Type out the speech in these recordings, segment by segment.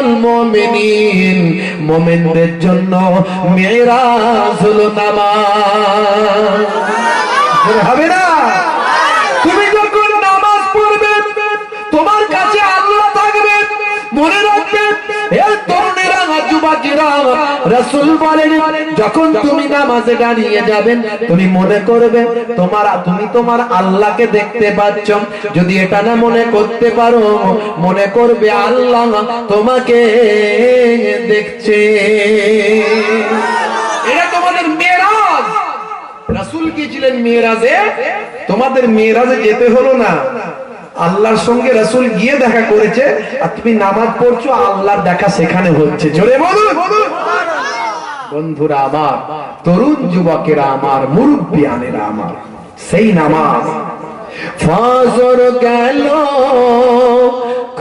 মিরাজুল মুমিনিন, মুমিনদের জন্য মিরাজ হলো নামাজ। হবে না? তুমি যখন নামাজ পড়বে তোমার কাছে আল্লাহ থাকবে। মনে রাখবে এ তরুণেরা, যুবকেরা, রাসূল বলেন যখন তুমি নামাজে দাঁড়িয়ে যাবেন তুমি মনে করবে তুমি তোমার আল্লাহকে দেখতে পাচ্ছ। যদি এটা না মনে করতে পারো, মনে করবে আল্লাহ তোমাকে দেখছে। এটা তোমাদের মেরাজ। রাসূল গিয়েছিলেন মেরাজে, তোমাদের মেরাজে যেতে হলো না, আল্লাহর সঙ্গে রাসূল গিয়ে দেখা করেছে, আর তুমি নামাজ পড়ছো, আল্লাহর দেখা সেখানে হচ্ছে। জোরে বলুন। বন্ধুরা আমার, তরুণ যুবকেরা আমার, মুরব্বিয়ানেরা আমার, সেই নামাজ ফজর গেল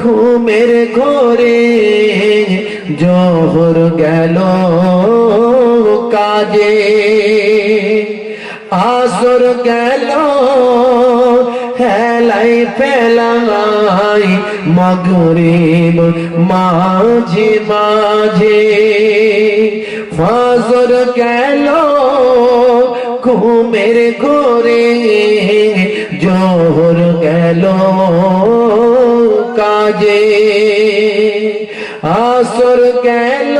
ঘুমের ঘরে, জোহর গেল কাজে, আসর গেল হেলাই ফেলাই, মাগরিব মাঝে মাঝে, ফজর গেল ঘুমের ঘরে, জোহর গেল কাজে, আসর গেল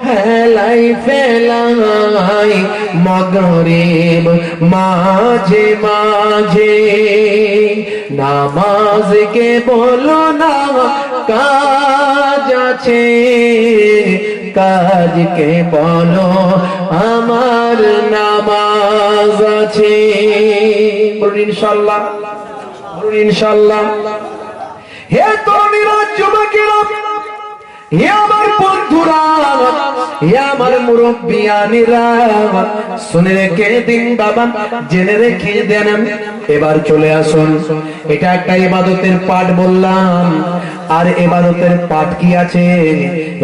হেলাই ফেলাই, মাগরিব মাঝে মাঝে। নামাজকে বলো না কাজ আছে, কাজকে বলো আমার নামাজ আছে। বলুন ইনশাআল্লাহ, বলুন ইনশাআল্লাহ। হে তরুণীরা, যুবকেরা, হে আমার বন্ধুরা, হে আমার মুরব্বিয়ানেরা, শুনে রেখে দিন বাবা, জেনে রেখে দেন। এবার চলে আসুন, এটা একটা ইবাদতের পাঠ বললাম, আর ইবাদতের পাঠ কি আছে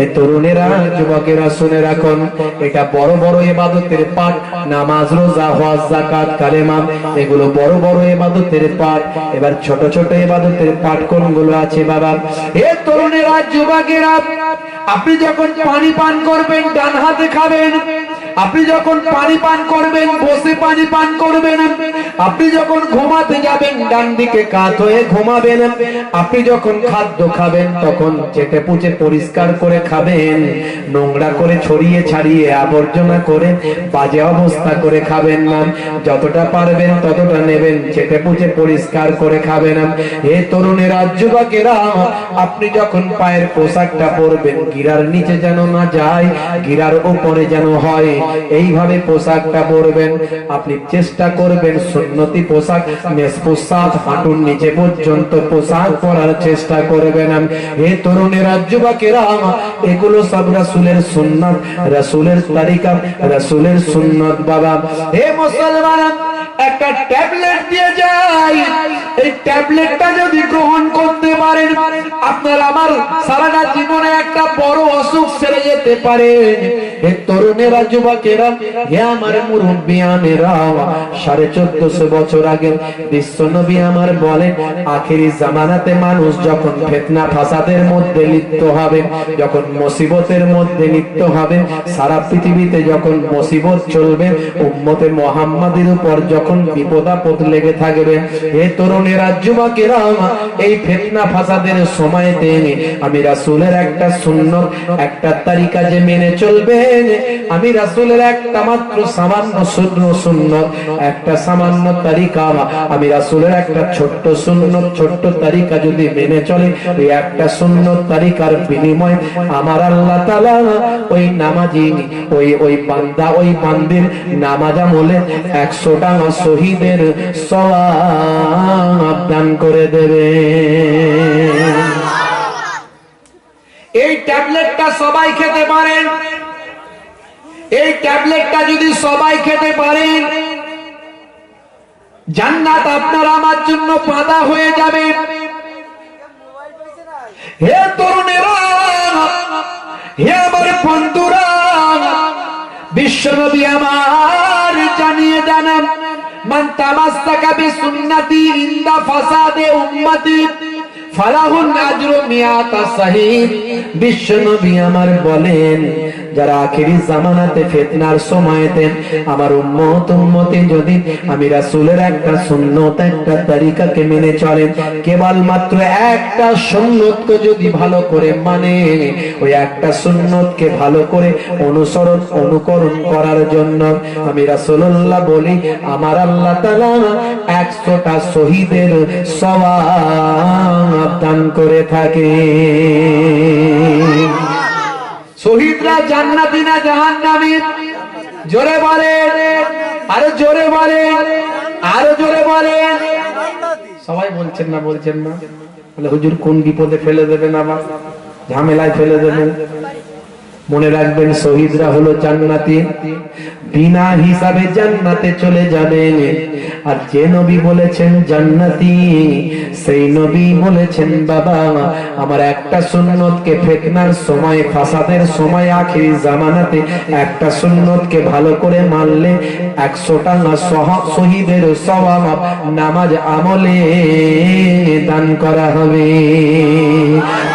এ তরুণেরা, যুবকেরা শুনে রাখুন, এটা বড় বড় ইবাদতের পাঠ। নামাজ, রোজা, হজ, যাকাত, কালেমা, এগুলো বড় বড় ইবাদতের পাঠ। এবার ছোট ছোট ইবাদতের পাঠ কোনগুলো আছে বাবা? এ তরুণেরা, যুবকেরা, আপনি যখন পানি পান করবেন ডান হাতে খাবেন, আপনি যখন পানি পান করবেন বসে পানি পান করবেন, আপনি যখন ঘুমাতে যাবেন ডান দিকে কাত হয়ে ঘুমাবেন, আপনি যখন খাদ্য খাবেন তখন চেটে পুচে পরিষ্কার করে খাবেন, নোংরা করে ছড়িয়ে ছাড়িয়ে আবর্জনা করে বাজে অবস্থা করে খাবেন না। যতটা পারবেন ততটা নেবেন, চেটে পুচে পরিষ্কার করে খাবেন। হে তরুণেরা, যুবকেরা, আপনি যখন পায়ের পোশাকটা পরবেন গিরার নিচে যেন না যায়, গিরার উপরে যেন হয়, এইভাবে পোশাকটা পরবেন। আপনি চেষ্টা করবেন সুন্নতি পোশাক, মেসপোশাক হাঁটুর নিচে পর্যন্ত পোশাক পরার চেষ্টা করবেন। হে তরুণেরা, যুবকেরা, এগুলো সব রাসূলের সুন্নাত, রাসূলের তরিকা, রাসূলের সুন্নাত বাবা। হে মুসলমান, একটা ট্যাবলেট দিয়ে যায়, এই ট্যাবলেটটা যদি গ্রহণ করতে পারেন আপনার আমার সারাটা জীবনে একটা বড় অসুখ সেরে যেতে পারে। হে তরুণেরা, যুবকেরা, হে আমার মুরব্বিয়ানেরা, 1450 বছর আগে বিশ্বনবী আমার বলেন, আখেরি জামানাতে মানুষ যখন ফিতনা ফাসাদের মধ্যে লিপ্ত হবে, যখন মুসিবতের মধ্যে লিপ্ত হবে, সারা পৃথিবীতে যখন মুসিবত চলবে, উম্মতে মুহাম্মাদের উপর যখন বিপদ আপদ লেগে থাকবে, হে তরুণেরা, যুবকেরা, এই ফিতনা ফাসাদের সময়তে আমি রাসূলের একটা সুন্নাত, একটা তরিকা যে মেনে চলবে, আমি রাসূলের একটা মাত্র সামান্য সুন্নাত, একটা সামান্য তরিকা, আমি রাসূলের একটা ছোট্ট সুন্নাত, ছোট্ট তরিকা যদি মেনে চলে, এই একটা সুন্নাত তরিকার বিনিময়ে আমার আল্লাহ তাআলা ওই নামাজি, ওই বান্দা, ওই বান্দির নামাজ আমলে 100টা শহীদের সওয়াব দান করে দেবে। এই ট্যাবলেটটা সবাই খেতে পারেন, এই ট্যাবলেটটা যদি সবাই খেতে পারেন, জান্নাত আপনার আমার জন্য বাঁধা হয়ে যাবে। হে তরুণেরা, হে আমার বন্ধুরা, বিশ্বনবী আমার জানিয়ে জানান, মান তামাসসাকা বিসুন্নতি ইনদা ফাসাদে উম্মতি ফালাহুন আজরু মিয়াতা শাহীদ। বিশ্ব নবী আমার বলেন, যারা আখিরি জামানাতে ফিতনার সময়তে আমার উম্মতি যদি আমি রাসূলের একটা সুন্নত একটা তরিকাকে মেনে চলে, কেবল মাত্র একটা সুন্নতকে যদি ভালো করে মানে, ওই একটা সুন্নতকে ভালো করে অনুকরণ করার জন্য আমি রাসূলুল্লাহ বলি, আমার আল্লাহ তাআলা 100টা শহীদের সওয়াব দান করে থাকে। শহীদরা জান্নাতি না জাহান্নামী? জোরে বলেন, আরো জোরে বলেন, আরো জোরে বলেন। সবাই বলছেন না, বলছেন না। বলে হুজুর কোন বিপদে ফেলে দেবেন, আবার ঝামেলায় ফেলে দেবেন। মনে রাখবেন, শহীদরা হলো জান্নাতি, বিনা হিসাবে জান্নাতে চলে যাবেন। আর যে নবী বলেছেন জান্নাতি, সেই নবী বলেছেন, বাবা আমার একটা সুন্নতকে ফিতনার সময়, ফাসাদের সময়, আখিরি জামানাতে একটা সুন্নতকে ভালো করে মানলে 100টা শহীদের সওয়াব নামাজ আমলে দান করা হবে।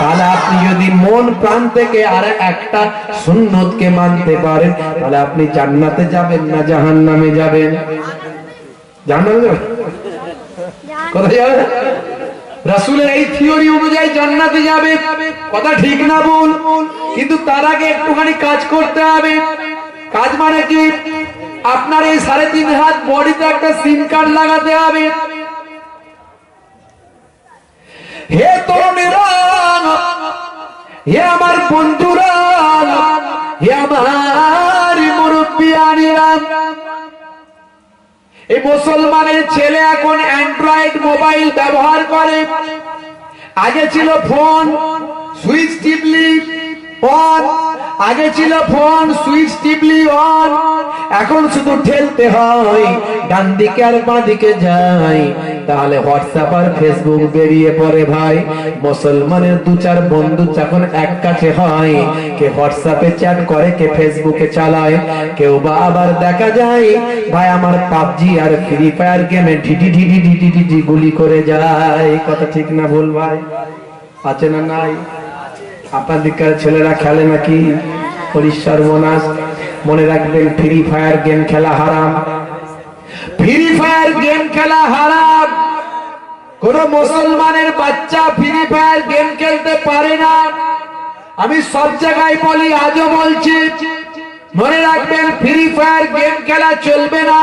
তাহলে আপনি যদি মন প্রাণ থেকে আর একটা সুন্নতকে মানতে পারেন, তাহলে আপনি জান্নাতে যাবেন না জাহান্নামে যাবেন? জান্নাতে যাবেন? কোথায় যাবেন? রাসূলের এই থিওরি অনুযায়ী জান্নাতে যাবে। কথা ঠিক না ভুল? কিন্তু তার আগে একটুখানি কাজ করতে হবে। কাজ মানে কি? আপনার এই 3.5 হাত বডিতে একটা সিম কার্ড লাগাতে হবে। হে তরুণেরা, হে আমার বন্ধুরা, হে আমার মুরব্বিয়ানেরা, এই মুসলমানের ছেলে এখন অ্যান্ড্রয়েড মোবাইল ব্যবহার করে। আগে ছিল ফোন সুইচ টিপলি অন, আগে ছিল ফোন সুইচ টিপলি অন, এখন শুধু ঠেলতে হয়, ডান দিকে আর বাঁ দিকে যায়, তাহলে হোয়াটসঅ্যাপ আর ফেসবুক বেরিয়ে পড়ে। ভাই, মুসলমানের 2-4 বন্ধু যখন এক কাছে হয়, কে হোয়াটসঅ্যাপে চ্যাট করে, কে ফেসবুকে চালায়, কেউ বা আবার দেখা যায় ভাই আমার পাবজি আর ফ্রি ফায়ার গেমে ঢিটি ঢিটি ঢিটি ঢিটি গুলি করে যায়। কথা ঠিক না ভুল ভাই? আছে না নাই? আপনাদের ছেলেরা খেলে নাকি? পরিসর্বনাশ। মনে রাখবেন, ফ্রি ফায়ার গেম খেলা হারাম, ফ্রি ফায়ার গেম খেলা হারাম। কোন মুসলমানের বাচ্চা ফ্রি ফায়ার গেম খেলতে পারে না। আমি সব জায়গায় বলি, আজও বলছি, মনে রাখবেন ফ্রি ফায়ার গেম খেলা চলবে না।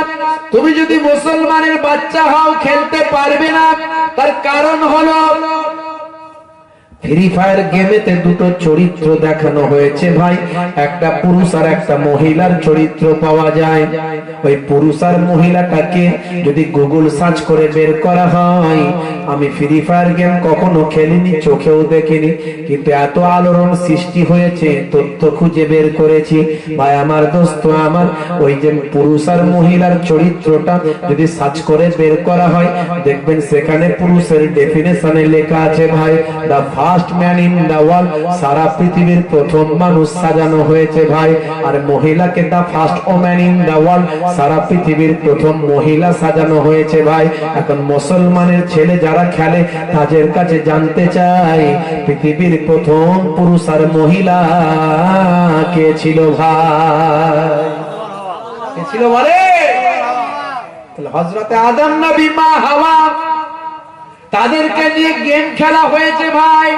তুমি যদি মুসলমানের বাচ্চা হও, খেলতে পারবে না। তার কারণ হলো ফ্রি ফায়ার গেমেতে 2টো চরিত্র দেখানো হয়েছে ভাই, একটা পুরুষ আর একটা মহিলার চরিত্র পাওয়া যায়। ওই পুরুষ আর মহিলাটাকে যদি গুগল সার্চ করে বের করা হয়, আমি ফ্রি ফায়ার গেম কখনো খেলিনি, চোখেও দেখিনি, কিন্তু এত আলোড়ন সৃষ্টি হয়েছে, তথ্য খুঁজে বের করেছি ভাই আমার দোস্ত আমার। ওই যে পুরুষ আর মহিলার চরিত্রটা যদি সার্চ করে বের করা হয়, দেখবেন সেখানে পুরুষের ডেফিনেশনে লেখা আছে ভাই, the first man in the world, সারা পৃথিবীর প্রথম মানুষ সাজানো হয়েছে ভাই। আর মহিলাকে the first woman in the world, সারা পৃথিবীর প্রথম মহিলা সাজানো হয়েছে ভাই। এখন মুসলমানের ছেলে যারা খেলে, তাদের কাছে জানতে চাই, পৃথিবীর প্রথম পুরুষ আর মহিলা কে ছিল ভাই? কে ছিল বলে? হযরতে আদম নবী, মা হাওয়া, তাদেরকে নিয়ে গেম খেলা হয়েছে ভাই।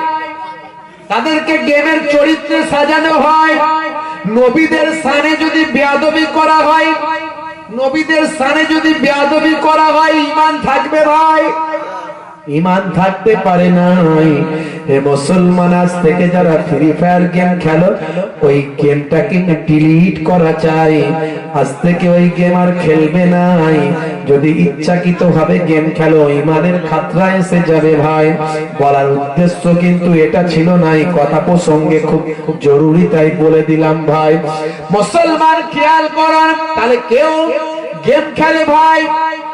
তাদেরকে গেমের চরিত্রে সাজানো হয়। নবীদের শানে যদি বেয়াদবি করা হয়, নবীদের শানে যদি বেয়াদবি করা হয়, ঈমান থাকবে ভাই? ঈমান থাকতে পারে নাই। হে মুসলমান, আজ থেকে যারা ফ্রি ফায়ার গেম খেলো, ওই গেমটাকে ডিলিট করা চাই। আজ থেকে ওই গেম আর খেলবে নাই। যদি ইচ্ছাকৃত ভাবে গেম খেলো, ঈমানের খাতরা এসে যাবে ভাই। বলার উদ্দেশ্য কিন্তু এটা ছিল নাই, কথা প্রসঙ্গে খুব জরুরি তাই বলে দিলাম ভাই। মুসলমান খেয়াল করেন, তাহলে কেউ গেম খেলে ভাই,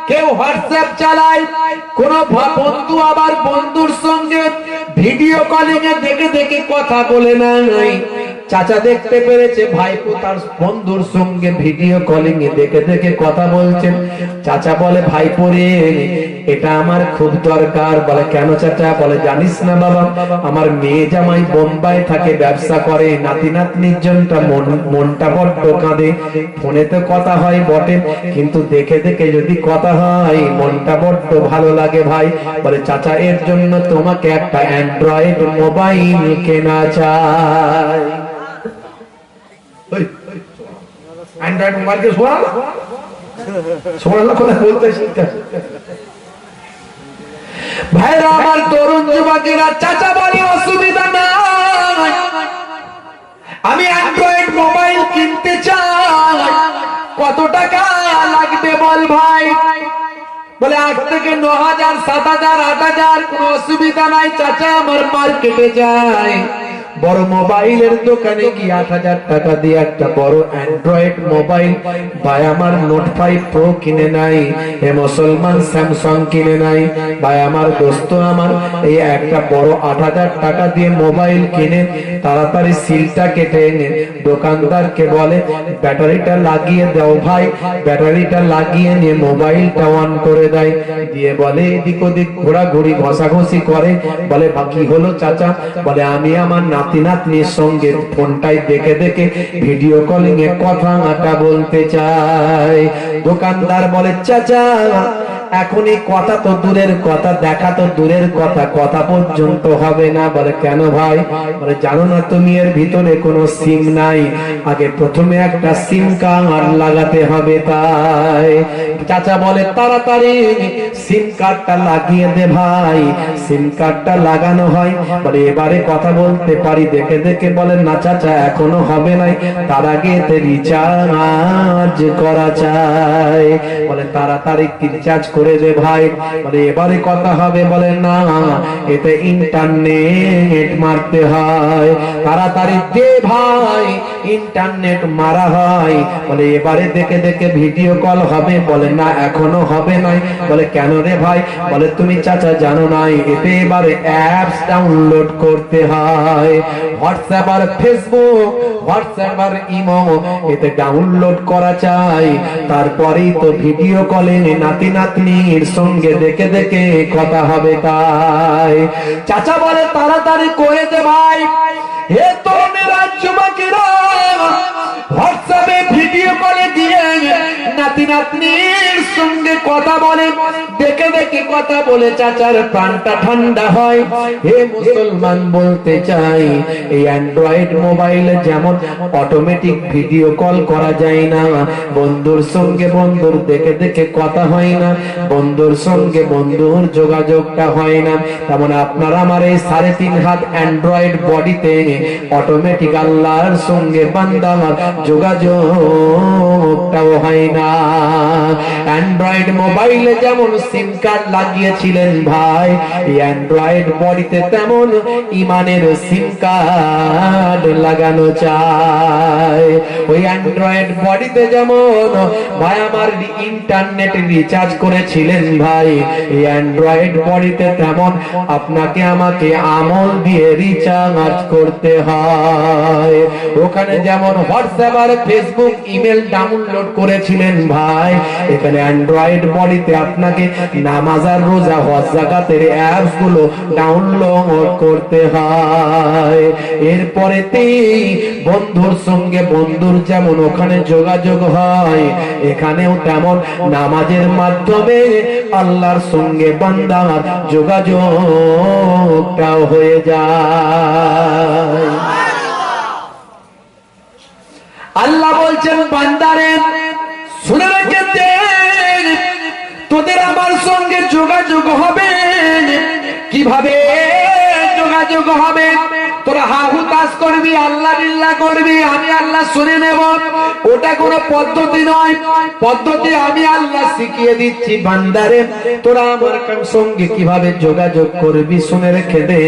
কেউ হোয়াটসঅ্যাপ চালায়, কোন বন্ধু আবার বন্ধুর সঙ্গে ভিডিও কলিং এ দেখে দেখে কথা বলে নাই, চাচা দেখতে পেরেছে ভাইপো তার বন্ধুর সঙ্গে ভিডিও কলিং এ দেখে দেখে কথা বলছেন। চাচা বলে ভাইপো রে এটা আমার খুব দরকার। বলে কেন চাচা? বলে জানিস না বাবা, আমার মেয়ে জামাই বোম্বাই থাকে, ব্যবসা করে, নাতি নাতনির জন্য মনটা বড্ড কাঁদে। ফোনে তো কথা হয় বটে, কিন্তু দেখে দেখে যদি কথা হয় মনটা বড্ড ভালো লাগে ভাই। বলে চাচা এর জন্য তোমাকে একটা অ্যান্ড্রয়েড মোবাইল কেনা চাই। অ্যান্ড্রয়েড মোবাইল কে সোনালা কথা বলতে শিখতে ভাইরা আমার, তরুণ যুবকেরা, চাচা বলে অসুবিধা নাই, আমি অ্যান্ড্রয়েড মোবাইল কিনতে চাই, কত টাকা লাগবে বল ভাই? বলে 8 থেকে 9,000, 7,000, 8,000, কোনো অসুবিধা নাই চাচা, আমার মার্কেটে যাই, বড় মোবাইলের দোকানে গিয়ে 8,000 টাকা দিয়ে একটা বড় অ্যান্ড্রয়েড মোবাইল ভাই আমার নোট 5 প্রো কিনে নাই, এ মুসলমান স্যামসাং কিনে নাই ভাই আমার। দোস্ত আমার এই একটা বড় 8,000 টাকা দিয়ে মোবাইল কিনে তাড়াতাড়ি সিলটা কেটে এনে দোকানদারকে বলে ব্যাটারিটা লাগিয়ে দাও ভাই। ব্যাটারিটা লাগিয়ে নিয়ে মোবাইলটা অন করে দেয়, দিয়ে বলে এদিক ওদিক ঘোরাঘুরি ঘষাঘষি করে। বলে বাকি হলো চাচা? বলে আমি আমার নাতি নাতনির সঙ্গে ফোনটাই দেখে দেখে ভিডিও কলিং এ কথা বলতে চাই। দোকানদার বলে চাচা এখন এই কথা তো দূরের কথা, দেখা তো দূরের কথা, কথা পর্যন্ত হবে না। বলে কেন ভাই? বলে জানো না তুমি এর ভিতরে কোনো সিম নাই, আগে প্রথমে একটা সিম কার্ড লাগাতে হবে। তাই চাচা বলে তাড়াতাড়ি সিম কার্ডটা লাগিয়ে দে ভাই। সিম কার্ডটা লাগানো হয়, বলে এবারে কথা বলতে পারি দেখে দেখে। বলে না চাচা এখনো হবে নাই, তার আগে এতে রিচার্জ করা চাই। বলে তাড়াতাড়ি রিচার্জ করে দে ভাই। বলে এবারে কথা হবে। বলে না এতে ইন্টারনেট মারতে হয়, তাড়াতাড়ি দে ভাই। ইন্টারনেট মারা হয়, বলে এবারে দেখে দেখে ভিডিও কল হবে। বলে না এখনো হবে নাই। বলে কেন রে ভাই? বলে তুমি চাচা জানো নাই এতে এবারে অ্যাপস ডাউনলোড করতে হয়, হোয়াটসঅ্যাপ আর ফেসবুক, হোয়াটসঅ্যাপ আর ইমো, এতে ডাউনলোড করা চাই, তারপরেই তো ভিডিও কলে নাতি নাতনির সঙ্গে দেখে দেখে কথা হবে। তাই চাচা বলে তাড়াতাড়ি করে দে ভাই। হে তরুণেরা যুবকেরা, হোয়াটসঅ্যাপে ভিডিও কলে দিয়ে নাতি নাতনির সঙ্গে কথা বলে, দেখে দেখে কথা বলে চাচার প্রাণটা ঠান্ডা হয়। হে মুসলমান বলতে চাই এই অ্যান্ড্রয়েড মোবাইলে যেমন অটোমেটিক ভিডিও কল করা যায় না, বন্ধুর সঙ্গে বন্ধুর দেখে দেখে কথা হয় না, বন্ধুর সঙ্গে বন্ধুর যোগাযোগটা হয় না, তেমন আপনার আমার এই 3.5 হাত অ্যান্ড্রয়েড বডিতে অটোমেটিক আল্লাহর সঙ্গে বান্দার যোগাযোগটাও হয় না। অ্যান্ড্রয়েড মোবাইলে যেমন সিম কার্ড লাগিয়েছিলেন ভাই, এই অ্যান্ড্রয়েড বডিতে তেমন ইমানের সিম কার্ড লাগানো চাই। ওই অ্যান্ড্রয়েড বডিতে যেমন ভাই আমার ইন্টারনেট রিচার্জ করেছিলেন ভাই, এই অ্যান্ড্রয়েড বডিতে তেমন আপনাকে আমাকে আমল দিয়ে রিচার্জ করতে হয়। ওখানে যেমন হোয়াটসঅ্যাপ আর ফেসবুক ইমেল ডাউনলোড করেছিলেন ভাই, এখানে অ্যান্ড্রয়েড বডিতে আপনাকে নামাজ আর রোজা হজ যাকাতের অ্যাপস গুলো ডাউনলোড করতে হয়। এরপরেতেই বন্ধুর সঙ্গে বন্ধুর যেমন ওখানে যোগাযোগ হয়, এখানেও তেমন নামাজের মাধ্যমে আল্লাহর সঙ্গে বান্দার যোগাযোগটাও হয়ে যায়। আল্লাহ বলছেন বান্দারে শুনে রেখে দে, তোদের আমার সঙ্গে যোগাযোগ হবে। কিভাবে যোগাযোগ হবে? তোরা হাহুতাস করবি, আল্লাহ বিল্লাহ করবি, আমি আল্লাহ শুনে নেব, ওটা কোনো পদ্ধতি নয়। পদ্ধতি আমি আল্লাহ শিখিয়ে দিচ্ছি। বান্দারে তোরা আমার সঙ্গে কিভাবে যোগাযোগ করবি শুনে রেখে দে।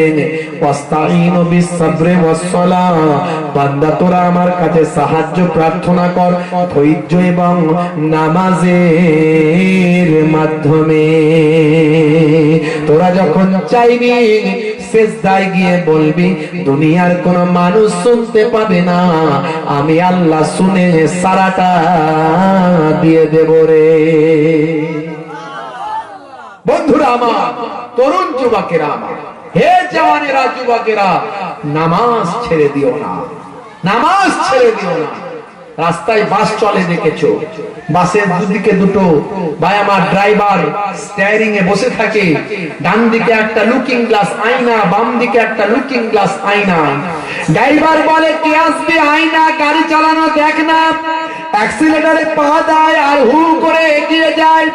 ওয়াস্তাইনু বিস-সাবরি ওয়াস-সালাহ, বান্দা তোরা আমার কাছে সাহায্য প্রার্থনা কর ধৈর্য এবং নামাজের মাধ্যমে। তোরা যখন চাইবি সেজদায় গিয়ে বলবি দুনিয়ার কোন মানুষ শুনতে পাবে না, আমি আল্লাহ শুনে সারাটা দিয়ে দেব রে। বন্ধুরা আমার, তরুণ যুবকেরা আমার, হে জওয়ানেরা যুবকেরা, নামাজ ছেড়ে দিও না, নামাজ ছেড়ে দিও না। রাস্তায় বাস চলে দেখেছো, বাসের দুদিকে দুটো ভাই আমার ড্রাইভার স্টিয়ারিং এ বসে থাকে, ডান দিকে একটা লুকিং গ্লাস আয়না, বাম দিকে একটা লুকিং গ্লাস আয়না। ড্রাইভার বলে কে আসবে আয়না গাড়ি চালানো দেখ না, অ্যাক্সিলারেটরে পা দেয় আর হু করে এগিয়ে যায়।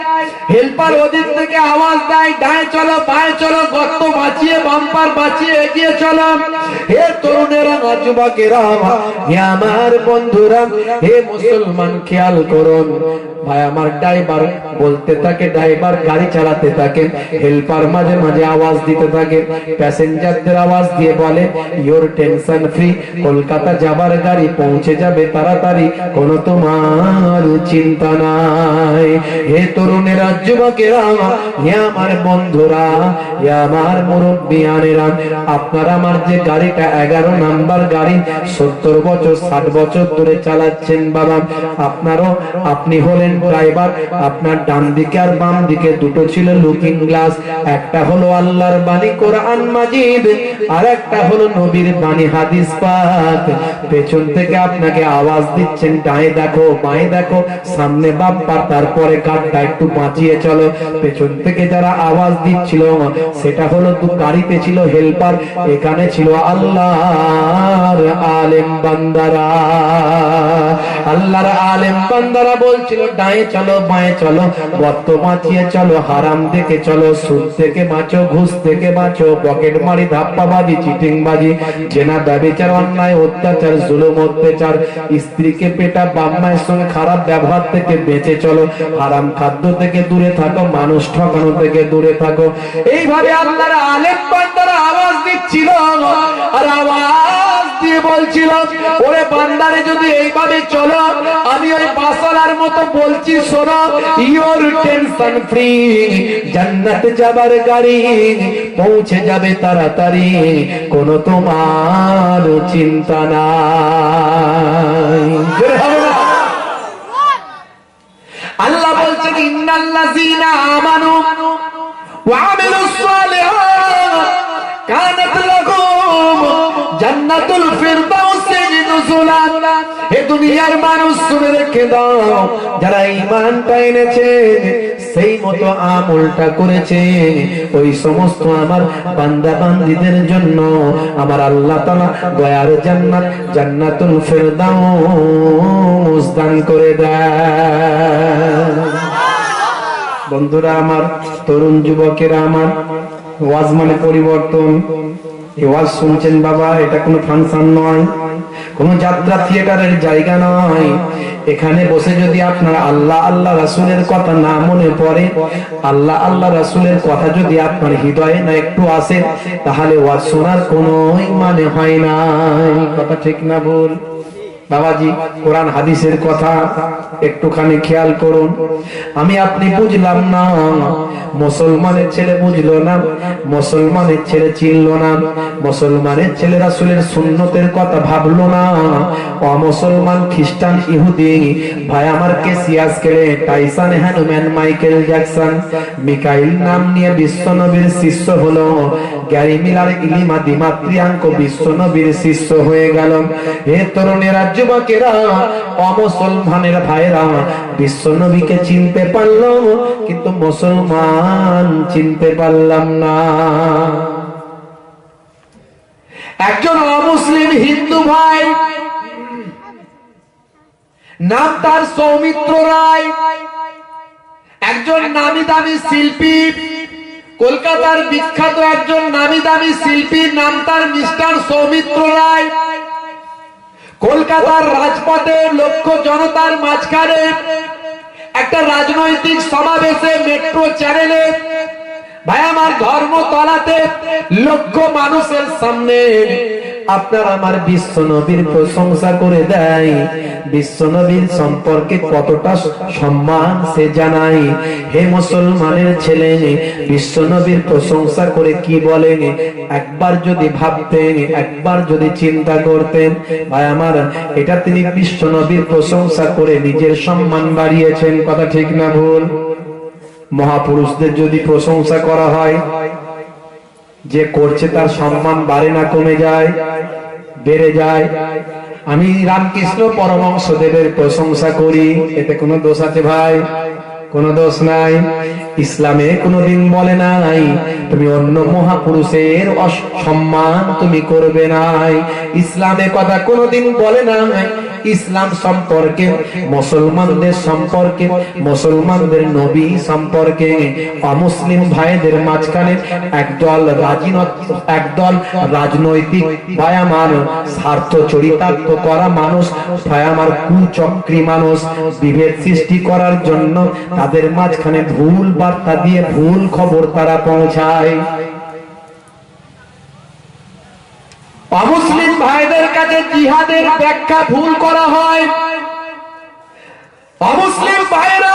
হেল্পার ওদিক থেকে আওয়াজ দেয় ডায়ে চলো বায়ে চলো, গর্ত বাঁচিয়ে বাম্পার বাঁচিয়ে এগিয়ে চলো। হে তরুণেরা যুবকেরা, হে আমার বন্ধুরা, হে মুসলমান, খেয়াল করুন ভাই আমার। ড্রাইভার বলতে থাকে, ড্রাইভার গাড়ি চালাতে থাকে, হেল্পার মাঝে মাঝে আওয়াজ দিতে থাকে, প্যাসেঞ্জারদের আওয়াজ দিয়ে বলে ইওর টেনশন ফ্রি, কলকাতা যাবার গাড়ি পৌঁছে যাবে তাড়াতাড়ি, কোনো তোমার চিন্তা নাই। হে তরুণেরা যুবকেরা, হে আমার বন্ধুরা, হে আমার মুরব্বিয়ানেরা, আপনার আমার যে গাড়িটা 11 নাম্বার গাড়ি, 70 বছর 60 বছর ধরে চালাচ্ছেন বাবা, আপনারও আপনি হলেন ড্রাইভার, আপনার ডান দিকে আর বাম দিকে দুটো ছিল লুকিং গ্লাস, একটা হলো আল্লাহর বাণী কোরআন মাজিদ, আর একটা হলো নবীর বাণী হাদিস পাক। পেছন থেকে আপনাকে আওয়াজ দিচ্ছেন ডায়ে দেখো বাঁয়ে দেখো, সামনে বাম্পার, তারপরে গাড়িটা একটু বাঁচিয়ে চলো। পেছন থেকে যারা আওয়াজ দিচ্ছিল সেটা হলো গাড়িতে ছিল হেল্পার, এখানে ছিল আল্লাহর আলেম বান্দারা। আল্লাহর আলেম বান্দারা বলছিল ডায়ে চলো বাঁয়ে চলো, গর্ত বাঁচিয়ে চলো, হারাম থেকে চলো, সুদ থেকে বাঁচো, ঘুষ থেকে বাঁচো, পকেট মারি, ধাপ্পাবাজি, চিটিংবাজি, জেনা, ব্যভিচার, অন্যায়, অত্যাচার, জুলুম, অত্যাচার, স্ত্রীকে পেটা, বাপ মায়ের সঙ্গে খারাপ ব্যবহার থেকে বেঁচে চলো, হারাম খাদ্য থেকে দূরে থাকো, মানুষ ঠকানো থেকে দূরে থাকো। এইভাবে আল্লাহর আলেম বান্দারা আওয়াজ দিচ্ছিল, আর আওয়াজ দিয়ে বলছিল ওরে বান্দারে যদি এইভাবে চলো, আমি ওই বাসালার মতো বলছি শোনো, ইওর টেনশন ফ্রি, জান্নাতে যাবার গাড়ি পৌঁছে যাবে তাড়াতাড়ি, কোনো তোমার চিন্তা নাই। আল্লাহ বলছেন ইন্নাল্লাযীনা আমানু ওয়া আমিলুস সালিহাত কানাত লাহুম জান্নাতুল ফিরদাউসি নুজুলা। হে দুনিয়ার মানুষ শুনে রেখে দাও, যারা ঈমানটা এনেছে সেই মতো আমলটা করেছে, ওই সমস্ত আমার বান্দা বান্দীদের জন্য আমার আল্লাহ তাআলা দয়ার জান্নাত, জান্নাতুল ফিরদাউস দান করে দেয়। বন্ধুরা আমার, তরুণ যুবকেরা আমার, ওয়াজ মানে পরিবর্তন। এই ওয়াজ শুনছেন বাবা, এটা কোনো ফাংশন নয়, কোন যাত্রা থিয়েটারের জায়গা নয়। এখানে বসে যদি আপনার আল্লাহ আল্লাহ রাসূলের কথা না মনে পড়ে, আল্লাহ আল্লাহ রাসূলের কথা যদি আপনার হৃদয়ে না একটু আসে, তাহলে ওয়াজ শোনার কোনো মানে হয় না। কথা ঠিক না ভুল? বাবাজি, কোরআন হাদিসের কথা একটুখানি খেয়াল করুন। আমি আপনি বুঝলাম না, মুসলমানের ছেলে বুঝলো না, মুসলমানের ছেলে চিনলো না, মুসলমানের ছেলে রাসূলের সুন্নতের কথা ভাবলো না, অমুসলমান খ্রিস্টান ইহুদি ভাই আমার কেসিয়াস কেলে Tyson Hanuman Michael Jackson Mikail নাম নিয়ে বিশ্বনবীর শিষ্য হলো, গ্যারি মিলার ইলিমা দিমাত্রিয়াঙ্ক বিশ্বনবীর শিষ্য হয়ে গেল। হে তরুণেরা যুবকেরা, অমুসলমানের ভাইরা বিশ্বনবীকে চিনতে পারলো, কিন্তু মুসলমান চিনতে পারলাম না। একজন অমুসলিম হিন্দু ভাই, নাম তার সৌমিত্র রায়, একজন নামি দামি শিল্পী, কলকাতার বিখ্যাত একজন নামি দামি শিল্পী, নাম তার মিস্টার সৌমিত্র রায়। কলকাতার রাজপথে লক্ষ জনতার মাঝখানে একটা রাজনৈতিক সমাবেশে মেট্রো চ্যানেলে ভাই আমার ধর্মতলাতে লক্ষ মানুষের সামনে আপনার আমার বিশ্ব নবীর প্রশংসা করে দেয়, বিশ্ব নবীর সম্পর্কে কতটা সম্মান সে জানায়। হে মুসলমানের ছেলে, বিশ্ব নবীর প্রশংসা করে কি বলেন একবার যদি ভাবতেন, একবার যদি চিন্তা করতেন, ভাই আমার, এটা তিনি বিশ্ব নবীর প্রশংসা করে নিজের সম্মান বাড়িয়েছেন। কথা ঠিক না ভুল? মহাপুরুষদের যদি প্রশংসা করা হয়, যে করছে তার সম্মান বাড়ে না কমে যায়? বেড়ে যায়। আমি রামকৃষ্ণ পরমহংসদেবের প্রশংসা করি, এতে কোনো দোষ আছে ভাই? কোনো দোষ নাই। ইসলামে কোনোদিন বলে নাই তুমি অন্য মহাপুরুষের অসম্মান তুমি করবে নাই। ইসলামে কথা কোনোদিন বলে নাই ইসলাম সম্পর্কে, মুসলমানদের সম্পর্কে, মুসলমানদের নবী সম্পর্কে অমুসলিম ভাইদের মাঝখানে একদল রাজনৈতিক ভাই আমার স্বার্থ চরিতার্থ করা মানুষ, ভাই আমার কুচক্রী মানুষ, বিভেদ সৃষ্টি করার জন্য তাদের মাঝখানে ভুল বার্তা দিয়ে ভুল খবর তারা পৌঁছায়। অমুসলিম ভাইদের কাছে জিহাদের ব্যাখ্যা ভুল করা হয়। অমুসলিম ভাইরা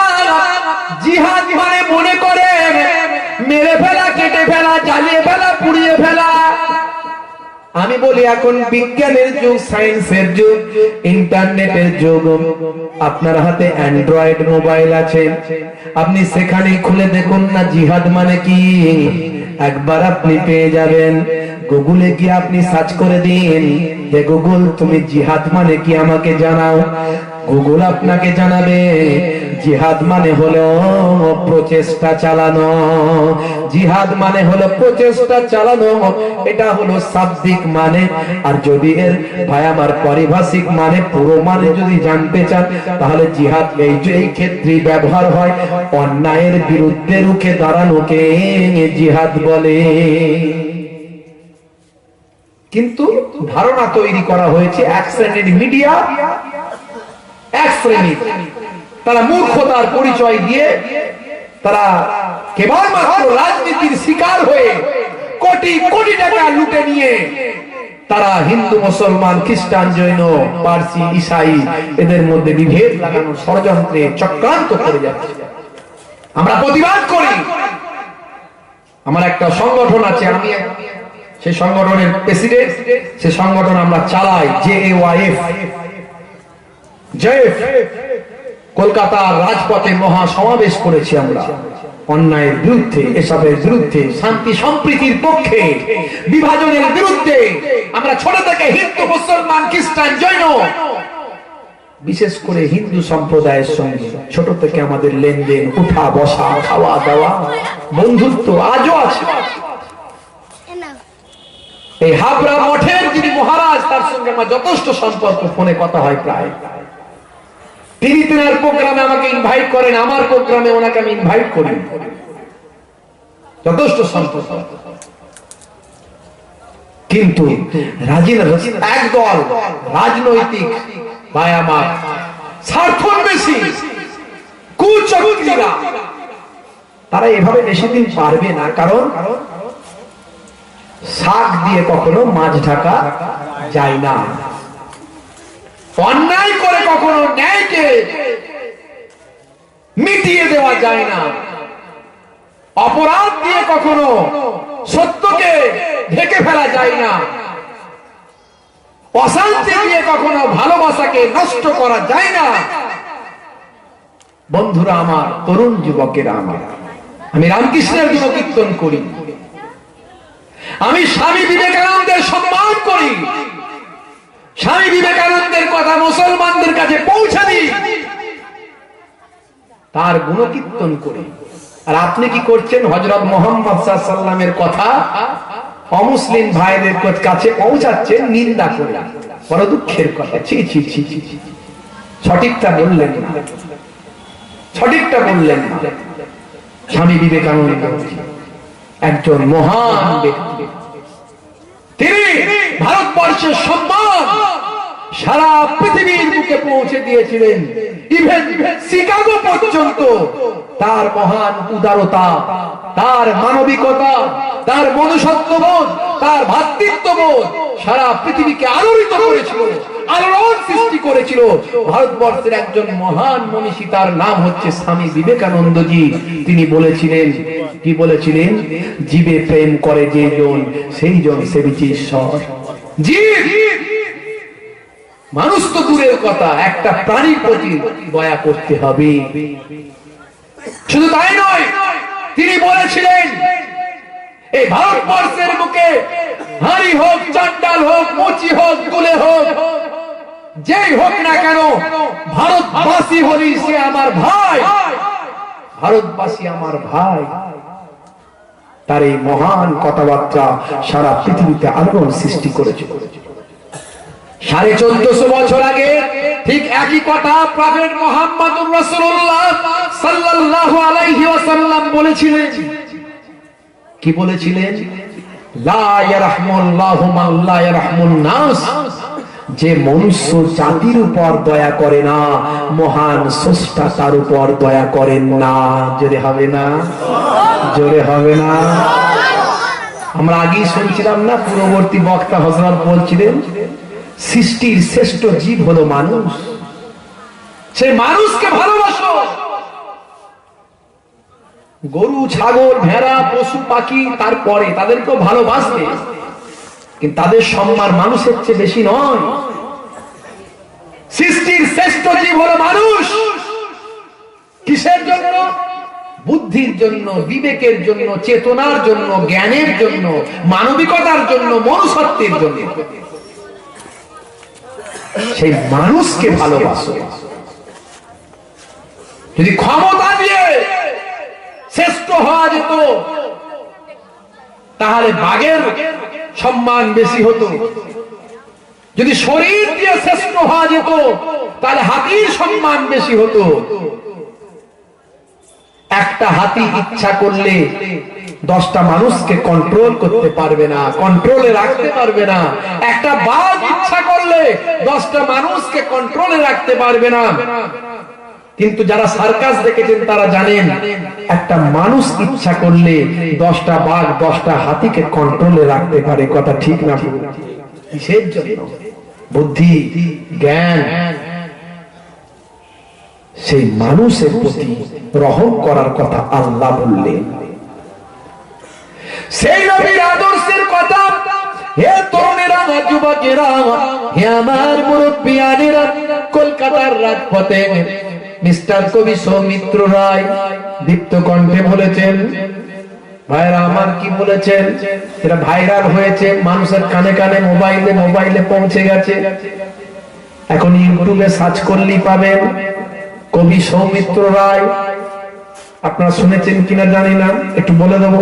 জিহাদ মানে মনে করে মেরে ফেলা, কেটে ফেলা, জ্বালিয়ে ফেলা, পুড়িয়ে ফেলা। আমি বলি এখন বিজ্ঞানের যুগ, সায়েন্সের যুগ, ইন্টারনেটের যুগ। আপনার হাতে অ্যান্ড্রয়েড মোবাইল আছে, আপনি সেখানে খুলে দেখুন না জিহাদ মানে কি, একবার আপনি পেয়ে যাবেন। গুগলে গিয়ে আপনি সার্চ করে দিন যে গুগল তুমি জিহাদ মানে কি আমাকে জানাও। গুগল আপনাকে জানাবে জিহাদ মানে হলো প্রচেষ্টা চালানো। জিহাদ মানে হলো প্রচেষ্টা চালানো, এটা হলো শাব্দিক মানে। আর যদি এর ভাই আমার পারিভাষিক মানে পুরো মানে যদি জানতে চান, তাহলে জিহাদ এই ক্ষেত্রে ব্যবহার হয় অন্যায়ের বিরুদ্ধে রুখে দাঁড়ানোকে জিহাদ বলে। কিন্তু ধারণা তৈরি করা হয়েছে এক শ্রেণীর মিডিয়া, এক শ্রেণীর তারা মূর্খতার পরিচয় দিয়ে তারা কেবলমাত্র রাজনীতির শিকার হয়ে কোটি কোটি টাকা লুটে নিয়ে তারা হিন্দু, মুসলমান, খ্রিস্টান, জৈন, পারসি, ঈসাই এদের মধ্যে বিভেদ লাগানোর ষড়যন্ত্রে চক্রান্ত করে যাচ্ছে। আমরা প্রতিবাদ করি। আমার একটা সংগঠন আছে, আমি সেই সংগঠনের প্রেসিডেন্ট, সেই সংগঠন আমরা চালাই, JAYF। কলকাতার রাজপথে মহা সমাবেশ করেছি আমরা অন্যায়ের বিরুদ্ধে, এসবের বিরুদ্ধে, শান্তি সম্প্রীতির পক্ষে, বিভাজনের বিরুদ্ধে। আমরা ছোট থেকে হিন্দু, মুসলমান, খ্রিস্টান, জৈন, বিশেষ করে হিন্দু সম্প্রদায়ের সঙ্গে ছোট থেকে আমাদের লেনদেন, উঠা বসা, খাওয়া দাওয়া, বন্ধুত্ব আজও আছে। এই হাবড়া মঠের যিনি মহারাজ, তার সঙ্গে আমার যথেষ্ট সম্পর্ক, ফোনে কথা হয় প্রায়। তিনি তেনার প্রোগ্রামে আমাকে ইনভাইট করেন, আমার প্রোগ্রামে ওনাকে আমি ইনভাইট করি, যথেষ্ট সম্পর্ক। কিন্তু একদল রাজনৈতিক ভাই আমার স্বার্থন্বেষী কুচক্রীরা, তারা এভাবে বেশি দিন পারবে না। কারণ শাক দিয়ে কখনো মাছ ঢাকা যায় না। অন্যায় করে কখনো ন্যায়কে মিটিয়ে দেওয়া যায় না। অপরাধ দিয়ে কখনো সত্যকে ঢেকে ফেলা যায় না। অশান্তি দিয়ে কখনো ভালোবাসাকে নষ্ট করা যায় না। বন্ধুরা আমার, তরুণ যুবকেরা আমার, আমি রামকৃষ্ণের জন্য কীর্তন করি, আমি স্বামী বিবেকানন্দের সম্মান করি, স্বামী বিবেকানন্দের কথা মুসলমানদের কাছে পৌঁছে দিই, তার গুণকীর্তন করি। আর আপনি কি করছেন? হযরত মুহাম্মদ সাল্লাল্লাহু আলাইহি ওয়াসাল্লামের কথা অমুসলিম ভাইদের কাছে পৌঁছাচ্ছেন নিন্দা করে। বড় দুঃখের কথা। ছি ছি ছি ছি, সঠিকটা বললেন না, সঠিকটা বললেন না। স্বামী বিবেকানন্দ একজন মহান ব্যক্তি, তিনি ভারতবর্ষের সম্মান সারা পৃথিবীর বুকে পৌঁছে দিয়েছিলেন। ইভেন শিকাগো পর্যন্ত তার মহান উদারতা, তার মানবিকতা, তার মনুষ্যত্ববোধ, তার ভ্রাতৃত্ববোধ সারা পৃথিবীকে আলোড়িত করেছিল, আলোড়ন সৃষ্টি করেছিল। ভারতবর্ষের একজন মহান মনীষী, তার নাম হচ্ছে স্বামী বিবেকানন্দজি। তিনি বলেছিলেন, কি বলেছিলেন? জীবে প্রেম করে যে জন, সেই জন সেবিছে ঈশ্বর। জীব, মানুষ তো দূরের কথা, একটা প্রাণীর প্রতি দয়া করতে হবে। শুধু তাই নয়, তিনি বলেছিলেন এই ভারতবর্ষের বুকে হারি হোক, চান্ডাল হোক, মুচি হোক, গুলে হোক, যেই হোক না কেন, ভারতবাসী হলি সে আমার ভাই, ভারতবাসী আমার ভাই। তার এই মহান কথাবার্তা সারা পৃথিবীতে আলোড়ন সৃষ্টি করেছে। 1450 বছর আগে ঠিক একই কথা প্রফেট মুহাম্মদুর রাসূলুল্লাহ সাল্লাল্লাহু আলাইহি ওয়াসাল্লাম বলেছিলেন। কি বলেছিলেন? লা ইয়ারহামুল্লাহু মান লা ইয়ারহামুন নাস। যে মনুষ্য জাতির উপর দয়া করে না, মহান স্রষ্টা তার উপর দয়া করেন না। জোরে হবে না? জোরে হবে না? আমরা আগেই শুনছিলাম না, পূর্ববর্তী বক্তা হযরত বলছিলেন সৃষ্টির শ্রেষ্ঠ জীব হলো মানুষ। সেই মানুষকে ভালোবাসো। গরু, ছাগল, ভেড়া, পশু পাখি তারপরে তাদেরকেও ভালোবাসবে, কিন্তু তাদের সম্মান মানুষের চেয়ে বেশি নয়। সৃষ্টির শ্রেষ্ঠ জীব হলো মানুষ। কিসের জন্য? বুদ্ধির জন্য, বিবেকের জন্য, চেতনার জন্য, জ্ঞানের জন্য, মানবিকতার জন্য, মনুষ্যত্বের জন্য। সেই মানুষকে ভালোবাসো। যদি ক্ষমতা দিয়ে শ্রেষ্ঠ হওয়া যেত, তাহলে বাঘের সম্মান বেশি হতো। যদি শরীর দিয়ে শ্রেষ্ঠ হওয়া যেত, তাহলে হাতির সম্মান বেশি হতো। একটা হাতি ইচ্ছা করলে 10টা মানুষকে কন্ট্রোল করতে পারবে না, কন্ট্রোলে রাখতে পারবে না। একটা বাঘ ইচ্ছা করলে 10টা মানুষকে কন্ট্রোলে রাখতে পারবে না। কিন্তু যারা সার্কাস দেখেছেন তারা জানেন, একটা মানুষ ইচ্ছা করলে 10টা বাঘ 10টা হাতিকে কন্ট্রোলে রাখতে পারে। কথা ঠিক না? কিসের জন্য? বুদ্ধি, জ্ঞান। সেই মানুষের প্রতি রহম করার কথা আল্লাহ বললেন। সেই নবীর আদর্শের কথা, হে তরুণেরা, যুবকেরা, হে আমার মুরব্বিয়ানেরা, কলকাতার রাজপথে মিস্টার কবি সৌমিত্র রায় দীপ্ত কণ্ঠে বলেছেন। ভাইরা আমার, কি বলেছেন? এটা ভাইরাল হয়েছে, মানুষের কানে কানে, মোবাইলে পৌঁছে গেছে। এখন ইউটিউবে সার্চ করলেই পাবেন কবি সৌমিত্র রায়। আপনারা শুনেছেন কিনা জানি না, একটু বলে দেবো,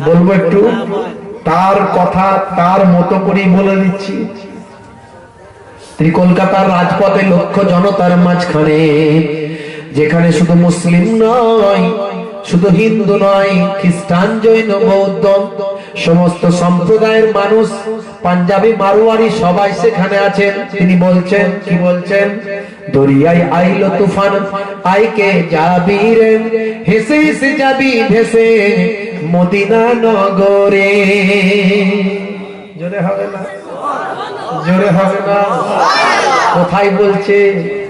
বলবো একটু। তার কথা তার মতো করেই বলে দিচ্ছি। তিনি কলকাতার রাজপথে লক্ষ জনতার মাঝখানে, যেখানে শুধু মুসলিম নয়, শুধু হিন্দু নয়, খ্রিস্টান, জৈন, বৌদ্ধ সমস্ত সম্প্রদায়ের মানুষ, পাঞ্জাবি, মারোয়ারি সবাই সেখানে আছেন। তিনি বলছেন, কি বলছেন? দরিয়ায় আইলো তুফান, আইকে যাবি রে, হেসে হেসে যাবি ভেসে মদিনা নগরে। জোরে হবে না? জোরে হবে না? কোথায় বলছে?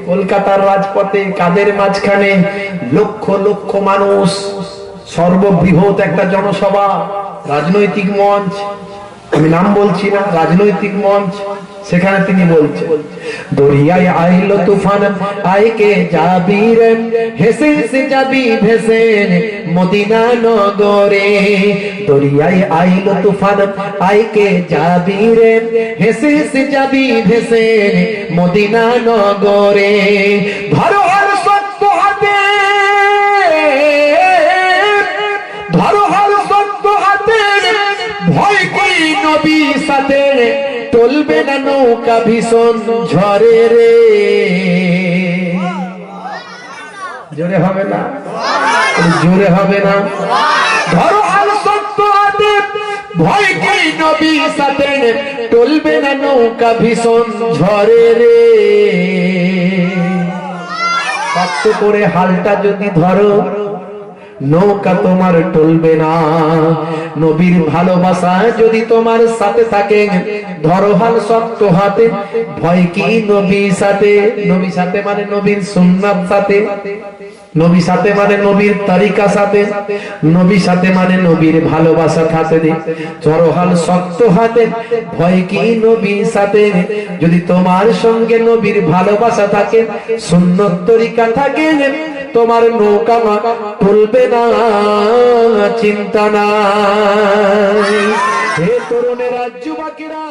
কলকাতার রাজপথে। কাদের মাঝখানে? লক্ষ লক্ষ মানুষ, সর্ববৃহৎ একটা জনসভা, রাজনৈতিক মঞ্চ, আমি নাম বলছি না, রাজনৈতিক মঞ্চ। সেখানে তিনি বলছেন, দরিয়ায় আইলো তুফান, আইকে যাবি রে, হেসে হেসে যাবি ভেসে মদিনা নগরে। দরিয়ায় আইলো তুফান, আইকে যাবি রে, হেসে হেসে যাবি ভেসে মদিনা নগরে। ধরো আর সত্য হাতে, ধরো আর সত্য হাতে, ভয় কি নবী সাথে, চলবে না নৌকা ভীষণ ঝড়ে রে। জোরে হবে না? জোরে হবে না? ধরো আর সত্য হাতে, ভয় কি নবী সাথে, চলবে না নৌকা ভীষণ ঝড়ে রে। শক্ত করে হালটা যদি ধরো নৌকা তোমার টলবে না। নবীর ভালোবাসা যদি তোমার সাথে থাকে, ধরো হাল শক্ত হাতে, ভয় কি নবী সাথে। নবী সাথে মানে নবীর সুন্নাত সাথে, নবী সাথে মানে নবীর তরিকা সাথে, নবী সাথে মানে নবীর ভালোবাসা সাথে। ধরো হাল শক্ত হাতে, ভয় কি নবী সাথে। যদি তোমার সঙ্গে নবীর ভালোবাসা থাকে, সুন্নত তরিকা থাকে, তোমার নৌকা টলবে না, চিন্তা নাই। হে তরুণেরা, যুবকেরা,